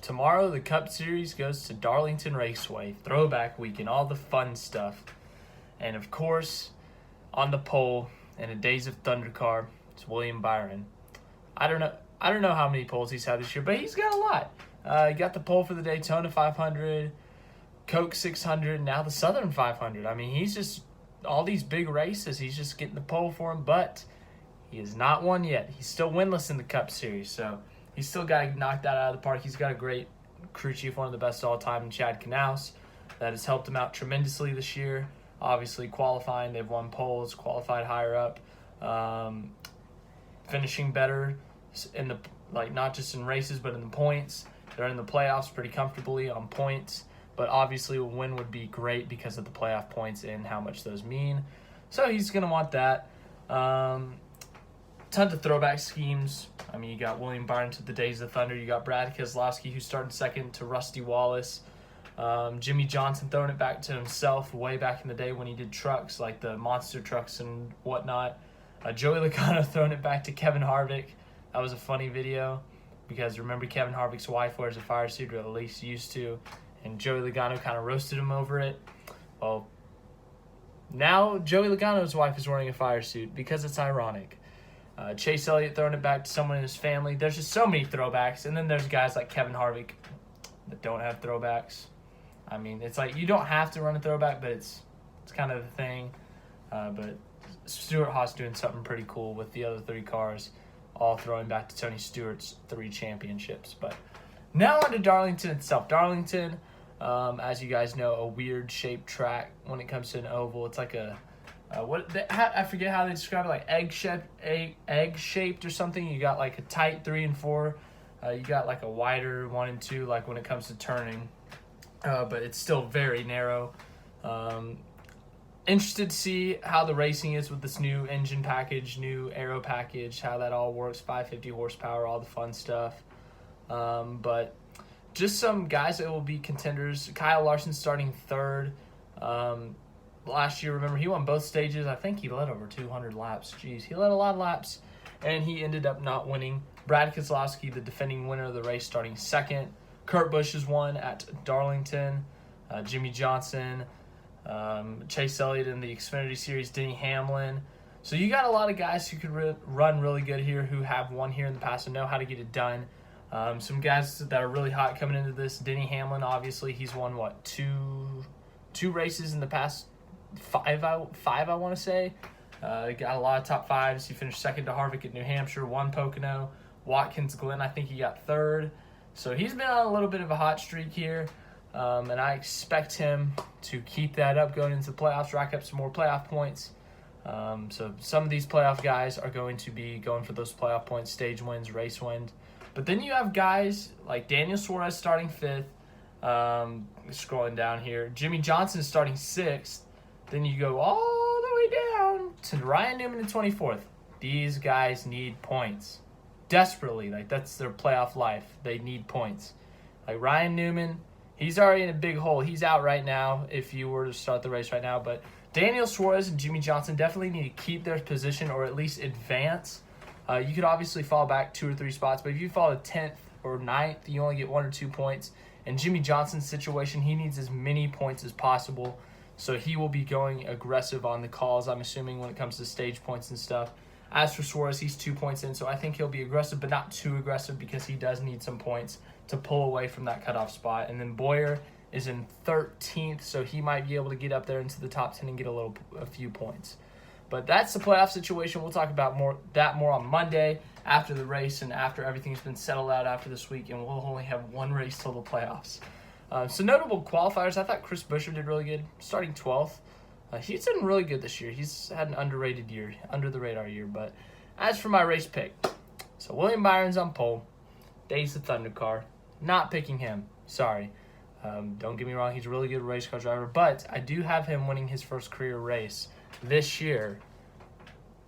tomorrow the Cup Series goes to Darlington Raceway, throwback weekend, all the fun stuff. And of course, on the pole in a Days of Thunder car, it's William Byron. I don't know how many poles he's had this year, but he's got a lot. He got the pole for the Daytona 500, Coke 600, now the Southern 500. I mean, he's just, all these big races, he's just getting the pole for him, but he has not won yet. He's still winless in the Cup Series, so he's still got to knock that out of the park. He's got a great crew chief, one of the best all time, in Chad Knaus, that has helped him out tremendously this year. Obviously, qualifying, they've won poles, qualified higher up, finishing better in the, like, not just in races but in the points. They're in the playoffs pretty comfortably on points, but obviously a win would be great because of the playoff points and how much those mean. So he's going to want that. Tons of throwback schemes. I mean, you got William Byron to the Days of Thunder. You got Brad Keselowski, who started second, to Rusty Wallace. Jimmy Johnson throwing it back to himself way back in the day when he did trucks, like the monster trucks and whatnot. Joey Logano throwing it back to Kevin Harvick. That was a funny video because remember, Kevin Harvick's wife wears a fire suit, or at least used to, and Joey Logano kind of roasted him over it. Well, now Joey Logano's wife is wearing a fire suit because it's ironic. Chase Elliott throwing it back to someone in his family. There's just so many throwbacks. And then there's guys like Kevin Harvick that don't have throwbacks. I mean, it's like you don't have to run a throwback, but it's kind of the thing. But Stewart-Haas doing something pretty cool with the other three cars, all throwing back to Tony Stewart's 3 championships. But now on to Darlington itself. Darlington, as you guys know, a weird shaped track when it comes to an oval. It's like a I forget how they describe it, like egg shaped or something. You got like a tight 3 and 4. You got like a wider 1 and 2, like when it comes to turning. But it's still very narrow. Interested to see how the racing is with this new engine package, new aero package, how that all works. 550 horsepower, all the fun stuff. But just some guys that will be contenders. Kyle Larson starting 3rd. Last year, remember, he won both stages. I think he led over 200 laps. Jeez, he led a lot of laps, and he ended up not winning. Brad Keselowski, the defending winner of the race, starting 2nd. Kurt Busch has won at Darlington. Jimmy Johnson, Chase Elliott in the Xfinity Series, Denny Hamlin. So you got a lot of guys who could run really good here, who have won here in the past and know how to get it done. Some guys that are really hot coming into this. Denny Hamlin, obviously, he's won, two races in the past five, I want to say. Got a lot of top 5s. He finished 2nd to Harvick at New Hampshire, won Pocono. Watkins Glen, I think he got 3rd. So he's been on a little bit of a hot streak here, and I expect him to keep that up going into the playoffs, rack up some more playoff points. So some of these playoff guys are going to be going for those playoff points, stage wins, race wins. But then you have guys like Daniel Suarez starting 5th. Scrolling down here, Jimmy Johnson is starting 6th. Then you go all the way down to Ryan Newman in 24th. These guys need points desperately. Like, that's their playoff life. They need points. Like Ryan Newman, he's already in a big hole. He's out right now if you were to start the race right now. But Daniel Suarez and Jimmy Johnson definitely need to keep their position or at least advance. You could obviously fall back 2 or 3 spots, but if you fall to 10th or 9th, you only get 1 or 2 points. In Jimmy Johnson's situation, he needs as many points as possible. So he will be going aggressive on the calls, I'm assuming, when it comes to stage points and stuff. As for Suarez, he's 2 points in, so I think he'll be aggressive, but not too aggressive because he does need some points to pull away from that cutoff spot. And then Boyer is in 13th, so he might be able to get up there into the top 10 and get a few points. But that's the playoff situation. We'll talk about more on Monday after the race and after everything's been settled out after this week, and we'll only have 1 race till the playoffs. So notable qualifiers, I thought Chris Buescher did really good, starting 12th. He's done really good this year. He's had an underrated year, under-the-radar year. But as for my race pick, so William Byron's on pole, Days of Thunder car. Not picking him. Sorry. Don't get me wrong, he's a really good race car driver, but I do have him winning his first career race this year.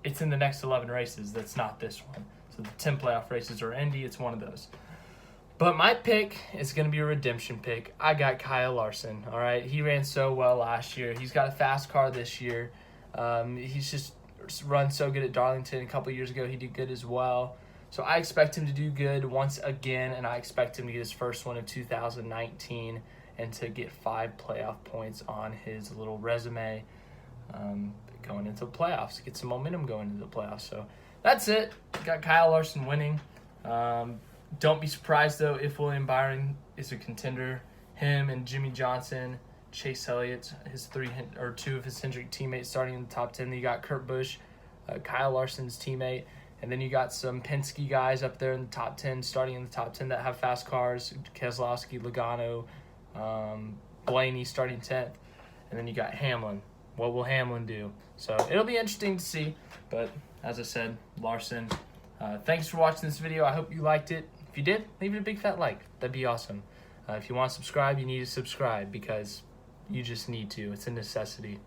It's in the next 11 races. That's not this one. So the 10 playoff races or Indy, it's one of those. But my pick is going to be a redemption pick. I got Kyle Larson, all right? He ran so well last year. He's got a fast car this year. He's just run so good at Darlington. A couple years ago, he did good as well. So I expect him to do good once again, and I expect him to get his first one of 2019 and to get 5 playoff points on his little resume going into the playoffs, get some momentum going into the playoffs. So that's it. Got Kyle Larson winning. Don't be surprised, though, if William Byron is a contender. Him and Jimmy Johnson, Chase Elliott, two of his Hendrick teammates starting in the top 10. Then you got Kurt Busch, Kyle Larson's teammate. And then you got some Penske guys up there in the top 10, starting in the top 10 that have fast cars. Keselowski, Logano, Blaney starting 10th. And then you got Hamlin. What will Hamlin do? So it'll be interesting to see. But as I said, Larson, thanks for watching this video. I hope you liked it. If you did, leave it a big fat like. That'd be awesome. If you want to subscribe, you need to subscribe because you just need to. It's a necessity.